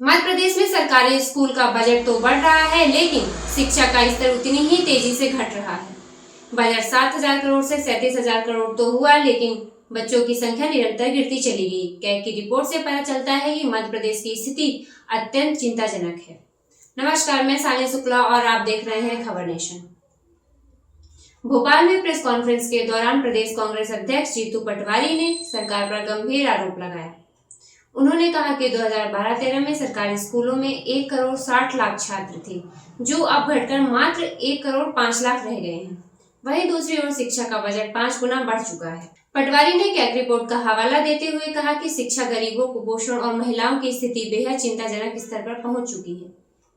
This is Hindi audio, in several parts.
मध्य प्रदेश में सरकारी स्कूल का बजट तो बढ़ रहा है, लेकिन शिक्षा का स्तर उतनी ही तेजी से घट रहा है। बजट 7,000 करोड़ से 37,000 करोड़ तो हुआ, लेकिन बच्चों की संख्या निरंतर गिरती चली गई। कैग की रिपोर्ट से पता चलता है कि मध्य प्रदेश की स्थिति अत्यंत चिंताजनक है। नमस्कार, मैं सालिनी शुक्ला और आप देख रहे हैं खबर नेशन। भोपाल में प्रेस कॉन्फ्रेंस के दौरान प्रदेश कांग्रेस अध्यक्ष जीतू पटवारी ने सरकार पर गंभीर आरोप लगाया। उन्होंने कहा कि 2012-13 में सरकारी स्कूलों में 1 करोड़ 60 लाख छात्र थे, जो अब घटकर मात्र 1 करोड़ 5 लाख रह गए हैं। वहीं दूसरी ओर शिक्षा का बजट 5 गुना बढ़ चुका है। पटवारी ने कैग रिपोर्ट का हवाला देते हुए कहा कि शिक्षा गरीबों, कुपोषण और महिलाओं की स्थिति बेहद चिंताजनक स्तर पर पहुंच चुकी है।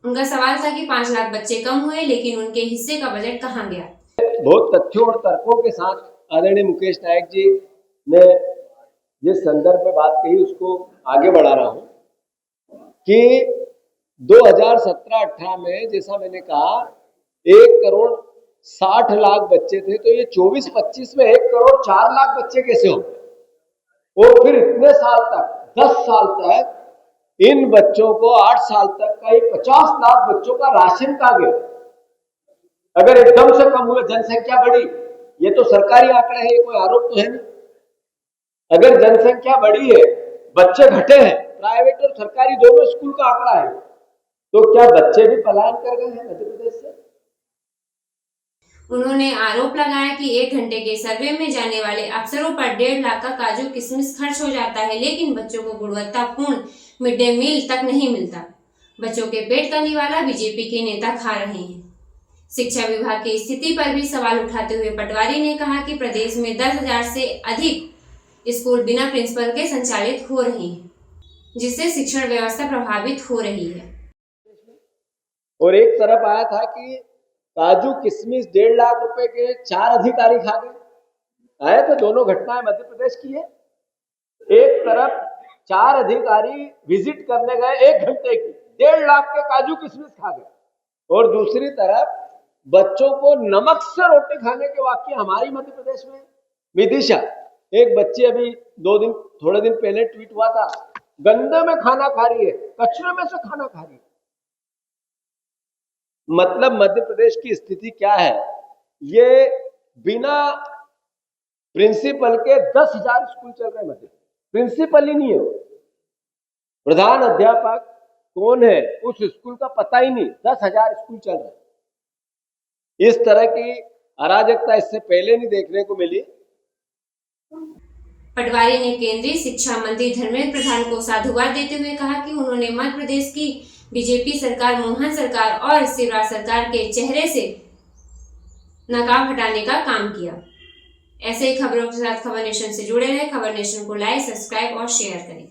उनका सवाल था कि 5 लाख बच्चे कम हुए, लेकिन उनके हिस्से का बजट कहाँ गया। बहुत तथ्यों और तर्कों के साथ आदरणीय मुकेश नायक जी ने जिस संदर्भ में बात कही उसको आगे बढ़ा रहा हूं कि 2017-18 में जैसा मैंने कहा 1 करोड़ 60 लाख बच्चे थे, तो ये 24-25 में 1 करोड़ 4 लाख बच्चे कैसे होंगे? और फिर इतने साल तक 10 साल तक इन बच्चों को 8 साल तक का 50 लाख बच्चों का राशन कहाँ गया? अगर एकदम से कम हुए, जनसंख्या बढ़ी, ये तो सरकारी आंकड़े हैं, ये कोई आरोप तो है नहीं। अगर जनसंख्या बढ़ी है, बच्चे घटे हैं, प्राइवेट और सरकारी दोनों स्कूल का आंकड़ा है, तो क्या बच्चे भी पलायन कर गए हैं मध्य प्रदेश से? उन्होंने आरोप लगाया कि 1 घंटे के सर्वे में जाने वाले अफसरों पर 1.5 लाख का काजू किशमिश खर्च हो जाता है, लेकिन बच्चों को गुणवत्तापूर्ण मिड डे मील तक नहीं मिलता। बच्चों के पेट का निवाला बीजेपी के नेता खा रहे हैं। शिक्षा विभाग की स्थिति पर भी सवाल उठाते हुए पटवारी ने कहा कि प्रदेश में 10,000 से अधिक स्कूल बिना प्रिंसिपल के संचालित हो रहे हैं, जिससे शिक्षण व्यवस्था प्रभावित हो रही है। और एक तरफ आया था कि काजू किशमिश 1.5 लाख रुपए के 4 अधिकारी खा गए। आए तो दोनों घटनाएं मध्य प्रदेश की है। एक तरफ 4 अधिकारी विजिट करने गए 1 घंटे की, 1.5 लाख के काजू किशमिश खा गए, और दूसरी तरफ बच्चों को नमक से रोटी खाने के वाकये हमारी मध्य प्रदेश में। विदिशा एक बच्ची अभी थोड़े दिन पहले ट्वीट हुआ था, गंदे में खाना खा रही है, कचरे में से खाना खा रही है। मतलब मध्य प्रदेश की स्थिति क्या है? ये बिना प्रिंसिपल के 10,000 स्कूल चल रहे हैं मध्य प्रदेश। प्रिंसिपल ही नहीं है, प्रधान अध्यापक कौन है उस स्कूल का पता ही नहीं, 10,000 स्कूल चल रहे हैं। इस तरह की अराजकता इससे पहले नहीं देखने को मिली। पटवारी ने केंद्रीय शिक्षा मंत्री धर्मेंद्र प्रधान को साधुवाद देते हुए कहा कि उन्होंने मध्य प्रदेश की बीजेपी सरकार, मोहन सरकार और शिवराज सरकार के चेहरे से नकाब हटाने का काम किया। ऐसे ही खबरों के साथ खबर नेशन से जुड़े रहे। खबर नेशन को लाइक, सब्सक्राइब और शेयर करें।